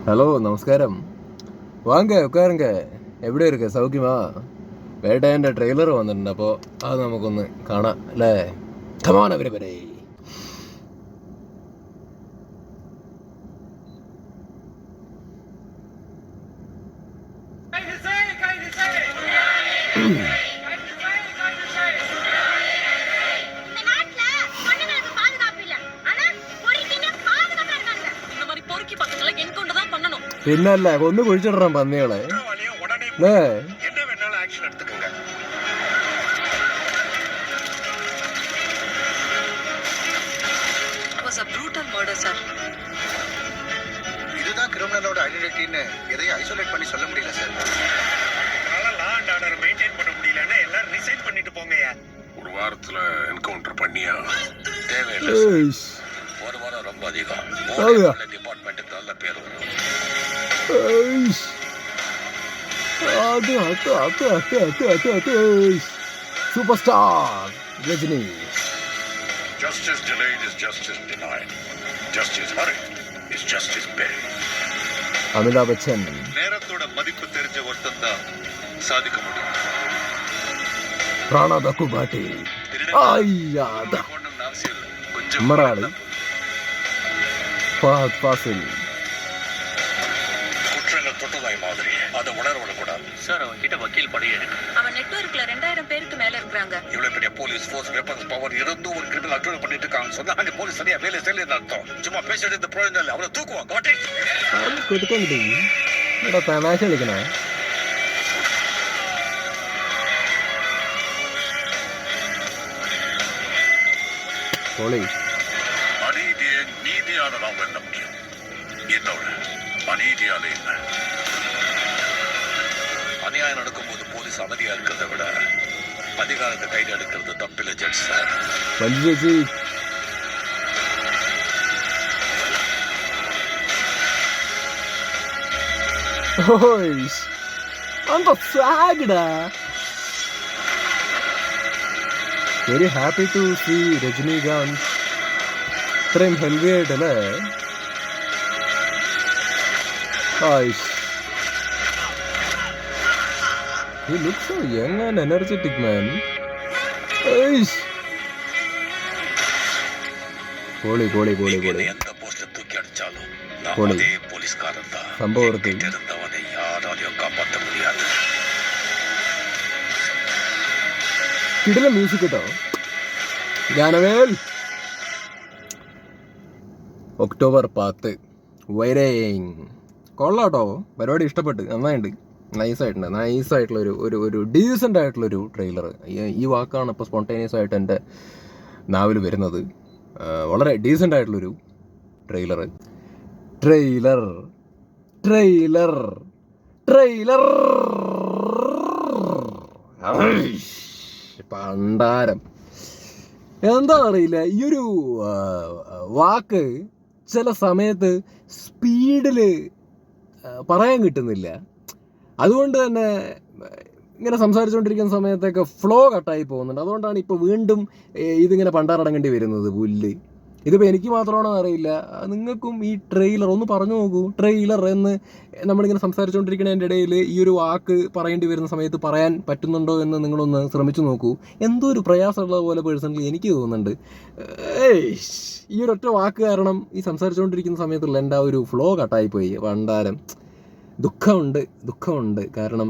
Hello, நமஸ்காரம். வாங்க உட்காருங்க. எப்படி இருக்கு? சௌக்கியமா? വേട്ടേൻ്റെ ട്രെയിലർ വന്നിട്ടുണ്ട്. അപ്പോൾ അത് നമുക്കൊന്ന് കാണാം അല്ലേ? Come on everybody. പിന്നല്ല ഒന്ന് കുഴിച്ചിടണം പന്നികളെ. இதுதான் கிரிமினலோட ஐடென்டிட்டின்னு எதையும் ஐசோலேட் பண்ணி சொல்ல முடியல sir. Law and order maintain பண்ண முடியலன்னா எல்லாரும் ரிசைன் பண்ணிட்டு போங்கயா. ஒரு வாரத்துல என்கவுண்டர் பண்ணியா? தேவையில்லை. ஒரு வாரம் ரொம்ப அதிகம். டிபார்ட்மெண்ட்டுக்கு நல்ல பேர் வரும். Super star Rajini. Justice delayed is justice denied. Justice hurried is justice buried. Amitabh Bachchan. നേരത്തോட മതിപ്പ് தெரிஞ்ச ஒருத்தன் தான் சாதிக்க முடியும். പ്രാണ ദക്കുബാട്ടി. അയ്യാദ മറാളി ഫഹദ് ഫാസിൽ. குற்றங்கள் தொட்டதாய் மாதிரி அதை உணர விடக்கூடாது சார். அவன் கிட்ட வக்கீல் படையே இருக்கு. அவன் நெட்வொர்க்ல 2000 பேருக்கு மேல இருக்காங்க. இவ்வளவு பெரிய போலீஸ் ஃபோர்ஸ் வெப்பன்ஸ் பவர் இருந்தும் ஒரு கிரிமினல் அக்யூஸ் பண்ணிட்டு இருக்காங்க சொன்னா அந்த போலீஸ் சரியா வேலை செய்யலன்னு அர்த்தம். சும்மா பேசிட்டு இந்த ப்ரோஜனம் இல்லை. அவனை தூக்குவான். காட்டி കൊടുക്കണ്ടേ? ഇവിടെ തമാശ കളിക്കണേ. പൊളി. அநீதியை நீதியால நாம் வெல்ல முடியும். என்னோட அநீதியால இல்ல. அநியாயம் நடக்கும்போது போலீஸ் அமைதியா இருக்கிறத விட அதிகாரத்தை கைது எடுக்கிறது தப்பில்லை ஜட்ஜ் சார். വലിയ அந்த ஃபிளாக்டா. Very happy to see Rajinikanth ഇത്രയും ഹെൽത്തി ആയിട്ടല്ലേ. He looks so young and energetic, man. Poly Poly Poly Poly. எந்த போஸ்ட்ல தூக்கி அடிச்சாலும் போலி. அதே போலீஸ்காரன் தான். സംഭവം இருந்தவனை யாராலையும் காப்பாற்ற முடியாது. കിടില മ്യൂസിക് കേട്ടോ. ഗാനവേൽ. ഒക്ടോബർ 10 വൈരേങ്. കൊള്ളാട്ടോ, പരിപാടി ഇഷ്ടപ്പെട്ട്. നന്നായിട്ടുണ്ട്, നൈസായിട്ടുള്ള ഒരു ഡീസൻ്റ് ആയിട്ടുള്ളൊരു ട്രെയിലർ. ഈ വാക്കാണ് ഇപ്പോൾ സ്പോണ്ടേനിയസ് ആയിട്ട് എൻ്റെ നാവിൽ വരുന്നത്. വളരെ ഡീസൻ്റ് ആയിട്ടുള്ളൊരു ട്രെയിലർ. പണ്ടാരം എന്താ അറിയില്ല. ഈ ഒരു വാക്ക് ചില സമയത്ത് സ്പീഡിൽ പറയാൻ കിട്ടുന്നില്ല. അതുകൊണ്ട് തന്നെ ഇങ്ങനെ സംസാരിച്ചുകൊണ്ടിരിക്കുന്ന സമയത്തൊക്കെ ഫ്ലോ കട്ടായി പോകുന്നുണ്ട്. അതുകൊണ്ടാണ് ഇപ്പോൾ വീണ്ടും ഇതിങ്ങനെ പണ്ടാറടങ്ങേണ്ടി വരുന്നത്. പുല്ല്. ഇതിപ്പോൾ എനിക്ക് മാത്രമാണോ അറിയില്ല, നിങ്ങൾക്കും ഈ ട്രെയിലർ ഒന്ന് പറഞ്ഞു നോക്കൂ. ട്രെയിലർ എന്ന് നമ്മളിങ്ങനെ സംസാരിച്ചുകൊണ്ടിരിക്കുന്നതിൻ്റെ ഇടയിൽ ഈ ഒരു വാക്ക് പറയേണ്ടി വരുന്ന സമയത്ത് പറയാൻ പറ്റുന്നുണ്ടോ എന്ന് നിങ്ങളൊന്ന് ശ്രമിച്ചു നോക്കൂ. എന്തോ ഒരു പ്രയാസമുള്ള പോലെ പേഴ്സണലി എനിക്ക് തോന്നുന്നുണ്ട്. ഈ ഒരൊറ്റ വാക്ക് കാരണം ഈ സംസാരിച്ചുകൊണ്ടിരിക്കുന്ന സമയത്തുള്ള എൻ്റെ ആ ഒരു ഫ്ലോ കട്ടായിപ്പോയി. പണ്ടാരം. ദുഃഖമുണ്ട്. കാരണം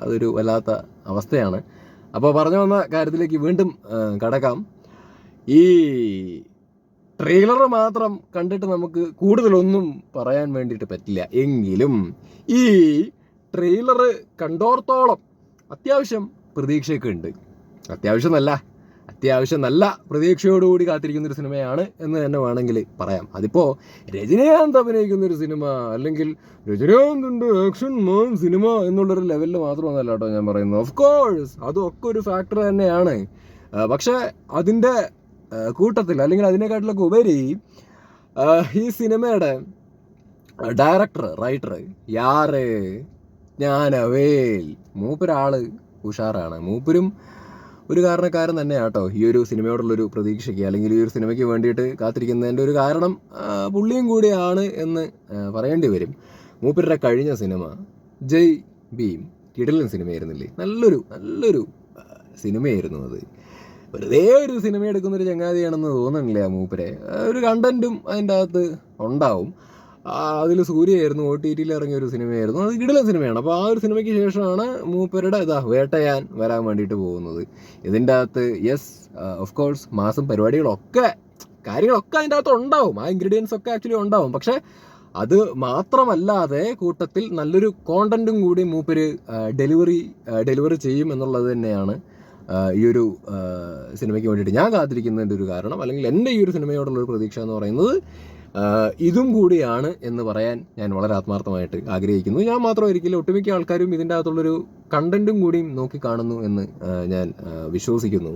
അതൊരു വല്ലാത്ത അവസ്ഥയാണ്. അപ്പോൾ പറഞ്ഞു വന്ന കാര്യത്തിലേക്ക് വീണ്ടും കടക്കാം. ഈ ട്രെയിലർ മാത്രം കണ്ടിട്ട് നമുക്ക് കൂടുതലൊന്നും പറയാൻ വേണ്ടിയിട്ട് പറ്റില്ല. എങ്കിലും ഈ ട്രെയിലർ കണ്ടോർത്തോളം അത്യാവശ്യം പ്രതീക്ഷയൊക്കെ ഉണ്ട്. അത്യാവശ്യം നല്ല പ്രതീക്ഷയോടുകൂടി കാത്തിരിക്കുന്നൊരു സിനിമയാണ് എന്ന് തന്നെ വേണമെങ്കിൽ പറയാം. അതിപ്പോൾ രജനീകാന്ത് അഭിനയിക്കുന്നൊരു സിനിമ അല്ലെങ്കിൽ രജനീകാന്തിൻ്റെ ആക്ഷൻ മാൻ സിനിമ എന്നുള്ളൊരു ലെവലിൽ മാത്രമൊന്നല്ല കേട്ടോ ഞാൻ പറയുന്നത്. ഓഫ് കോഴ്സ് അതൊക്കെ ഒരു ഫാക്ടർ തന്നെയാണ്. പക്ഷേ അതിൻ്റെ കൂട്ടത്തിൽ അല്ലെങ്കിൽ അതിനെക്കാട്ടിലൊക്കെ ഉപരി ഈ സിനിമയുടെ ഡയറക്ടർ, റൈറ്റർ ജ്ഞാനവേൽ മൂപ്പരാള് ഉഷാറാണ്. മൂപ്പരും ഒരു കാരണക്കാരൻ തന്നെയാണ് കേട്ടോ ഈ ഒരു സിനിമയോടുള്ളൊരു പ്രതീക്ഷയ്ക്ക് അല്ലെങ്കിൽ ഈ ഒരു സിനിമയ്ക്ക് വേണ്ടിയിട്ട് കാത്തിരിക്കുന്നതിൻ്റെ ഒരു കാരണം പുള്ളിയും കൂടിയാണ് എന്ന് പറയേണ്ടി വരും. മൂപ്പരുടെ കഴിഞ്ഞ സിനിമ ജയ് ഭീം കിടിലൻ സിനിമയായിരുന്നില്ലേ? നല്ലൊരു സിനിമയായിരുന്നു അത്. വെറുതെ ഒരു സിനിമ എടുക്കുന്നൊരു ചങ്ങാതിയാണെന്ന് തോന്നുന്നില്ല മൂപ്പരെ. ഒരു കണ്ടന്റും അതിൻ്റെ അകത്ത് ഉണ്ടാവും. അതിൽ സൂര്യയായിരുന്നു, OTT ഇറങ്ങിയ ഒരു സിനിമയായിരുന്നു. അത് കിടിലൻ സിനിമയാണ്. അപ്പോൾ ആ ഒരു സിനിമയ്ക്ക് ശേഷമാണ് മൂപ്പരുടെ വേട്ടയാൻ വരാൻ വേണ്ടിയിട്ട് പോകുന്നത്. ഇതിൻ്റെ അകത്ത് ഓഫ് കോഴ്സ് മാസം പരിപാടികളൊക്കെ കാര്യങ്ങളൊക്കെ അതിൻ്റെ അകത്ത് ഉണ്ടാവും. ആ ഇൻഗ്രീഡിയൻസ് ഒക്കെ ആക്ച്വലി ഉണ്ടാവും. പക്ഷേ അത് മാത്രമല്ലാതെ കൂട്ടത്തിൽ നല്ലൊരു കോണ്ടന്റും കൂടി മൂപ്പര് ഡെലിവറി ചെയ്യും എന്നുള്ളത് തന്നെയാണ് ഈ ഒരു സിനിമയ്ക്ക് വേണ്ടിയിട്ട് ഞാൻ കാത്തിരിക്കുന്നതിൻ്റെ ഒരു കാരണം. അല്ലെങ്കിൽ എൻ്റെ ഈ ഒരു സിനിമയോടുള്ളൊരു പ്രതീക്ഷ എന്ന് പറയുന്നത് ഇതും കൂടിയാണ് എന്ന് പറയാൻ ഞാൻ വളരെ ആത്മാർത്ഥമായിട്ട് ആഗ്രഹിക്കുന്നു. ഞാൻ മാത്രമായിരിക്കില്ല, ഒട്ടുമിക്ക ആൾക്കാരും ഇതിൻ്റെ അകത്തുള്ളൊരു കണ്ടന്റും കൂടിയും നോക്കി കാണുന്നു എന്ന് ഞാൻ വിശ്വസിക്കുന്നു.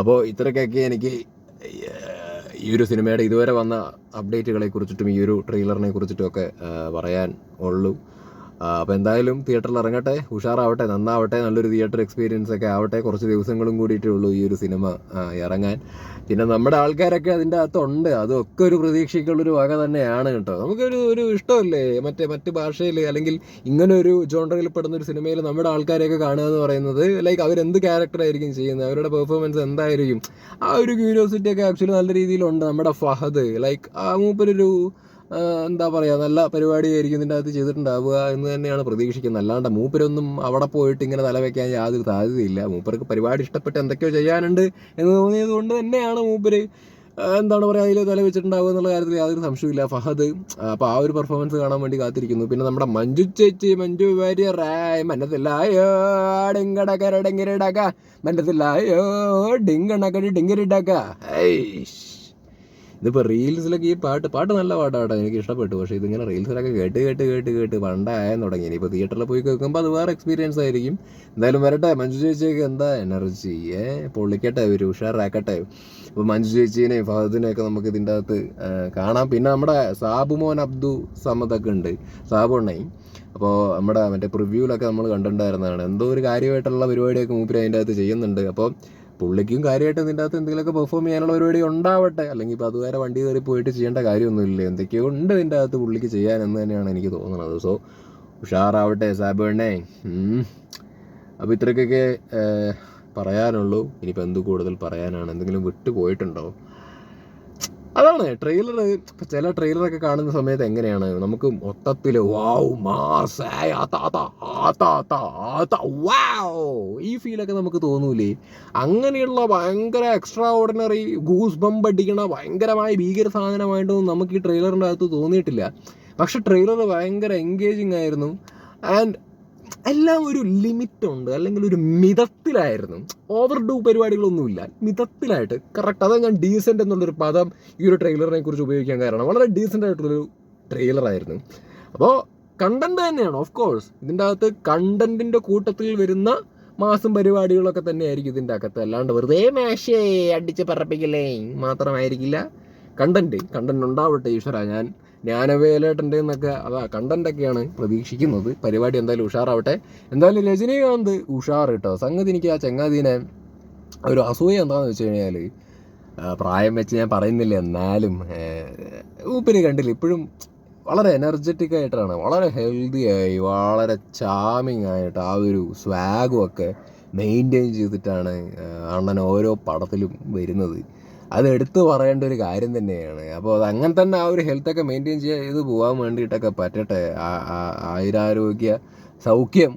അപ്പോൾ ഇത്രയൊക്കെ എനിക്ക് ഈ ഒരു സിനിമയുടെ ഇതുവരെ വന്ന അപ്ഡേറ്റുകളെ കുറിച്ചിട്ടും ഈ ഒരു ട്രെയിലറിനെ കുറിച്ചിട്ടും ഒക്കെ പറയാൻ ഉള്ളൂ. അപ്പോൾ എന്തായാലും തിയേറ്ററിൽ ഇറങ്ങട്ടെ, ഉഷാറാവട്ടെ, നന്നാവട്ടെ, നല്ലൊരു തിയേറ്റർ എക്സ്പീരിയൻസ് ഒക്കെ ആവട്ടെ. കുറച്ച് ദിവസങ്ങളും കൂടിയിട്ടേ ഉള്ളൂ ഈ ഒരു സിനിമ ഇറങ്ങാൻ. പിന്നെ നമ്മുടെ ആൾക്കാരൊക്കെ അതിൻ്റെ അകത്തുണ്ട്. അതൊക്കെ ഒരു പ്രതീക്ഷയ്ക്കുള്ളൊരു വക തന്നെയാണ് കേട്ടോ. നമുക്കൊരു ഇഷ്ടമല്ലേ മറ്റ് ഭാഷയിൽ അല്ലെങ്കിൽ ഇങ്ങനെ ഒരു ജോണറിൽ പെടുന്ന ഒരു സിനിമയിൽ നമ്മുടെ ആൾക്കാരെയൊക്കെ കാണുക എന്ന് പറയുന്നത്. ലൈക്ക് അവരെന്ത് ക്യാരക്ടറായിരിക്കും ചെയ്യുന്നത്, അവരുടെ പെർഫോമൻസ് എന്തായിരിക്കും, ആ ഒരു ക്യൂരിയോസിറ്റി ഒക്കെ ആക്ച്വലി നല്ല രീതിയിലുണ്ട്. നമ്മുടെ ഫഹദ് ലൈക്ക് മൂപ്പരൊരു എന്താ പറയുക, നല്ല പരിപാടിയായിരിക്കും ഇതിൻ്റെ അകത്ത് ചെയ്തിട്ടുണ്ടാവുക എന്ന് തന്നെയാണ് പ്രതീക്ഷിക്കുന്നത്. അല്ലാണ്ട് മൂപ്പരൊന്നും അവിടെ പോയിട്ട് ഇങ്ങനെ തലവെക്കാൻ യാതൊരു സാധ്യതയില്ല. മൂപ്പർക്ക് പരിപാടി ഇഷ്ടപ്പെട്ട് എന്തൊക്കെയോ ചെയ്യാനുണ്ട് എന്ന് തോന്നിയത് കൊണ്ട് തന്നെയാണ് മൂപ്പര് എന്താണ് പറയുക അതിൽ തല വെച്ചിട്ടുണ്ടാവുക എന്നുള്ള കാര്യത്തിൽ യാതൊരു സംശയമില്ല ഫഹദ്. അപ്പോൾ ആ ഒരു പെർഫോമൻസ് കാണാൻ വേണ്ടി കാത്തിരിക്കുന്നു. പിന്നെ നമ്മുടെ മഞ്ജു വാര്യർ മനസ്സിലായോ ഡിങ്കടക്കരടങ്ങിരടക്ക മനസ്സിലായോ ഡിങ്കണക്കടി ഇതിപ്പോൾ റീൽസിലൊക്കെ ഈ പാട്ട് നല്ല പാട്ടാട്ടോ, എനിക്ക് ഇഷ്ടപ്പെട്ടു. പക്ഷേ ഇതിങ്ങനെ റീൽസിലൊക്കെ കേട്ട് പണ്ടായാൻ തുടങ്ങി. ഇനിയിപ്പോൾ തിയേറ്ററിൽ പോയി കേൾക്കുമ്പോൾ അത് വേറെ എക്സ്പീരിയൻസ് ആയിരിക്കും. എന്തായാലും വരട്ടെ. മഞ്ജു ചേച്ചിയൊക്കെ എന്താ എനർജി, പൊള്ളിക്കട്ടെ, ഒരു ഉഷാറാക്കട്ടെ. അപ്പോൾ മഞ്ജു ചേച്ചീനെയും ഫഹദിനെയൊക്കെ നമുക്ക് ഇതിൻ്റെ അകത്ത് കാണാം. പിന്നെ നമ്മുടെ സാബുമോൻ അബ്ദു സമദൊക്കെ ഉണ്ട്, സാബുണ്ണയും. അപ്പോൾ നമ്മുടെ മറ്റേ പ്രിവ്യൂലൊക്കെ നമ്മൾ കണ്ടിട്ടുണ്ടായിരുന്നതാണ്. എന്തോ ഒരു കാര്യമായിട്ടുള്ള പരിപാടിയൊക്കെ മൂപ്പര് അതിൻ്റെ അകത്ത് ചെയ്യുന്നുണ്ട്. അപ്പോൾ പുള്ളിക്കും കാര്യമായിട്ട് ഇതിൻ്റെ അകത്ത് എന്തെങ്കിലുമൊക്കെ പെർഫോം ചെയ്യാനുള്ള പരിപാടി ഉണ്ടാവട്ടെ. അല്ലെങ്കിൽ ഇപ്പോൾ അതുവരെ വണ്ടി കയറി പോയിട്ട് ചെയ്യേണ്ട കാര്യമൊന്നുമില്ല. എന്തൊക്കെയോ ഉണ്ട് ഇതിൻ്റെ അകത്ത് പുള്ളിക്ക് ചെയ്യാനെന്ന് തന്നെയാണ് എനിക്ക് തോന്നുന്നത്. സോ ഉഷാറാവട്ടെ സാബുണ്ണേ. അപ്പോൾ ഇത്രയ്ക്കൊക്കെ പറയാനുള്ളൂ. ഇനിയിപ്പോൾ എന്ത് കൂടുതൽ പറയാനാണ്? എന്തെങ്കിലും വിട്ടു പോയിട്ടുണ്ടോ? അതാണ് ട്രെയിലർ. ഇപ്പം ചില ട്രെയിലറൊക്കെ കാണുന്ന സമയത്ത് എങ്ങനെയാണ് നമുക്ക് മൊത്തത്തിൽ വാവ് മാസ് ഈ ഫീലൊക്കെ നമുക്ക് തോന്നൂലേ? അങ്ങനെയുള്ള ഭയങ്കര എക്സ്ട്രാ ഓർഡിനറി ഗൂസ് ബംബ് അടിക്കണ ഭയങ്കരമായ ഭീകര സാധനമായിട്ടൊന്നും നമുക്ക് ഈ ട്രെയിലറിൻ്റെ അകത്ത് തോന്നിയിട്ടില്ല. പക്ഷെ ട്രെയിലർ ഭയങ്കര എൻഗേജിങ് ആയിരുന്നു. ആൻഡ് എല്ലാം ഒരു ലിമിറ്റുണ്ട്, അല്ലെങ്കിൽ ഒരു മിതത്തിലായിരുന്നു. ഓവർ ഡൂ പരിപാടികളൊന്നുമില്ല, മിതത്തിലായിട്ട് കറക്റ്റ്. അതാണ് ഞാൻ ഡീസൻ്റ് എന്നുള്ളൊരു പദം ഈ ഒരു ട്രെയിലറിനെ കുറിച്ച് ഉപയോഗിക്കാൻ കാരണം. വളരെ ഡീസൻ്റ് ആയിട്ടുള്ളൊരു ട്രെയിലറായിരുന്നു. അപ്പോൾ കണ്ടന്റ് തന്നെയാണ് ഓഫ് കോഴ്സ്. ഇതിൻ്റെ അകത്ത് കണ്ടന്റിൻ്റെ കൂട്ടത്തിൽ വരുന്ന മാസം പരിപാടികളൊക്കെ തന്നെയായിരിക്കും ഇതിൻ്റെ അകത്ത്. അല്ലാണ്ട് വെറുതെ മാഷേ അടിച്ച് പറപ്പിക്കലേ മാത്രമായിരിക്കില്ല. കണ്ടന്റ് ഉണ്ടാവട്ടെ ഈശ്വര. ജ്ഞാനവേലേട്ടൻ്റെ എന്നൊക്കെ കണ്ടന്റൊക്കെയാണ് പ്രതീക്ഷിക്കുന്നത്. പരിപാടി എന്തായാലും ഉഷാറാവട്ടെ. എന്തായാലും രജനീകാന്ത് ഉഷാർ കേട്ടോ. സംഗതി എനിക്ക് ആ ചങ്ങാതിനെ ഒരു അസൂയ എന്താണെന്ന് വെച്ച് കഴിഞ്ഞാൽ, പ്രായം വെച്ച് ഞാൻ പറയുന്നില്ല, എന്നാലും മൂപ്പര് കണ്ടില്ല ഇപ്പോഴും വളരെ എനർജറ്റിക് ആയിട്ടാണ്, വളരെ ഹെൽത്തി ആയി, വളരെ ചാമിങ് ആയിട്ട് ആ ഒരു സ്വാഗും ഒക്കെ മെയിൻറ്റെയിൻ ചെയ്തിട്ടാണ് അണ്ണൻ ഓരോ പടത്തിലും വരുന്നത്. അത് എടുത്തു പറയേണ്ട ഒരു കാര്യം തന്നെയാണ്. അപ്പോൾ അത് അങ്ങനെ തന്നെ ആ ഒരു ഹെൽത്തൊക്കെ മെയിൻറ്റെയിൻ ചെയ്ത് പോകാൻ വേണ്ടിയിട്ടൊക്കെ പറ്റട്ടെ. ആയുരാരോഗ്യ സൗഖ്യം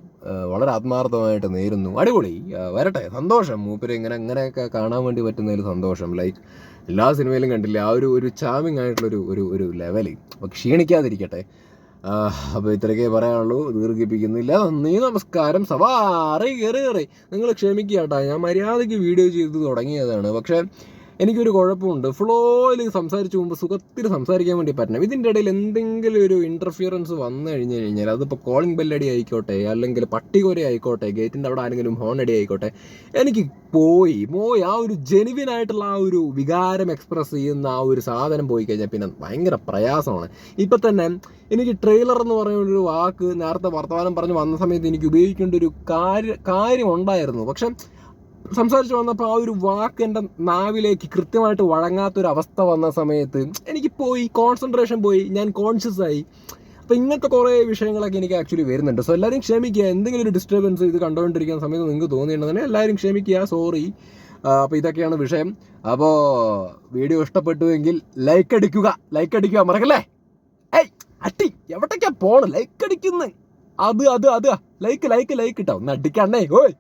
വളരെ ആത്മാർത്ഥമായിട്ട് നേരുന്നു. അടിപൊളി, വരട്ടെ. സന്തോഷം. ഇങ്ങനെയൊക്കെ കാണാൻ വേണ്ടി പറ്റുന്നതിൽ സന്തോഷം. ലൈക്ക് എല്ലാ സിനിമയിലും കണ്ടില്ല ആ ഒരു ചാമിങ് ആയിട്ടുള്ളൊരു ഒരു ലെവല്. അപ്പോൾ ക്ഷീണിക്കാതിരിക്കട്ടെ. അപ്പോൾ ഇത്രയൊക്കെ പറയാനുള്ളൂ, ദീർഘിപ്പിക്കുന്നില്ല. നന്ദി, നമസ്കാരം. സവാറി കയറി നിങ്ങൾ ക്ഷമിക്കുക കേട്ടോ. ഞാൻ മര്യാദയ്ക്ക് വീഡിയോ ചെയ്ത് തുടങ്ങിയതാണ്. പക്ഷേ എനിക്കൊരു കുഴപ്പമുണ്ട്. ഫ്ലോയിൽ സംസാരിച്ച് പോകുമ്പോൾ സുഖത്തിൽ സംസാരിക്കാൻ വേണ്ടി പറ്റണം. ഇതിൻ്റെ ഇടയിൽ എന്തെങ്കിലും ഒരു ഇൻ്റർഫിയറൻസ് വന്നു കഴിഞ്ഞാൽ അതിപ്പോൾ കോളിംഗ് ബെല്ലടി ആയിക്കോട്ടെ, അല്ലെങ്കിൽ പട്ടികൊര ആയിക്കോട്ടെ, ഗേറ്റിൻ്റെ അവിടെ ആരെങ്കിലും ഹോൺ അടി ആയിക്കോട്ടെ, എനിക്ക് പോയി ആ ഒരു ജെനുവിൻ ആയിട്ടുള്ള ആ ഒരു വികാരം എക്സ്പ്രസ് ചെയ്യുന്ന ആ ഒരു സാധനം പോയി കഴിഞ്ഞാൽ പിന്നെ ഭയങ്കര പ്രയാസമാണ്. ഇപ്പം തന്നെ എനിക്ക് ട്രെയിലർ എന്ന് പറയുന്ന ഒരു വാക്ക് നേരത്തെ വർത്തമാനം പറഞ്ഞ് വന്ന സമയത്ത് എനിക്ക് ഉപയോഗിക്കേണ്ട ഒരു കാര്യം ഉണ്ടായിരുന്നു. പക്ഷെ സംസാരിച്ച് വന്നപ്പോൾ ആ ഒരു വാക്ക് എൻ്റെ നാവിലേക്ക് കൃത്യമായിട്ട് വഴങ്ങാത്തൊരവസ്ഥ വന്ന സമയത്ത് എനിക്ക് കോൺസെൻട്രേഷൻ പോയി, ഞാൻ കോൺഷ്യസ് ആയി. അപ്പോൾ ഇങ്ങനത്തെ കുറേ വിഷയങ്ങളൊക്കെ എനിക്ക് ആക്ച്വലി വരുന്നുണ്ട്. സോ എല്ലാവരും ക്ഷമിക്കുക. എന്തെങ്കിലും ഒരു ഡിസ്റ്റർബൻസ് ഇത് കണ്ടുകൊണ്ടിരിക്കുന്ന സമയത്ത് നിങ്ങൾക്ക് തോന്നിയിട്ടുണ്ടെങ്കിൽ എല്ലാവരും ക്ഷമിക്കുക, സോറി. അപ്പോൾ ഇതൊക്കെയാണ് വിഷയം. അപ്പോൾ വീഡിയോ ഇഷ്ടപ്പെട്ടുവെങ്കിൽ ലൈക്ക് അടിക്കുക മറക്കല്ലേ. ഏയ് അട്ടി എവിടേക്കാ പോണം ലൈക്ക് അടിക്കുന്നത്? അത് ലൈക്ക് ഇട്ടോ, ഒന്ന് അടിക്കണേ. ഓയ്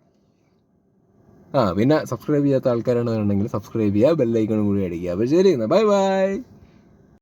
പിന്നെ സബ്സ്ക്രൈബ് ചെയ്യാത്ത ആൾക്കാരാണെന്നുണ്ടെങ്കിൽ സബ്സ്ക്രൈബ് ചെയ്യുക, ബെല്ലൈക്കണും കൂടി അടിക്കുക. അപ്പോൾ ശരി, എന്നാൽ ബൈ.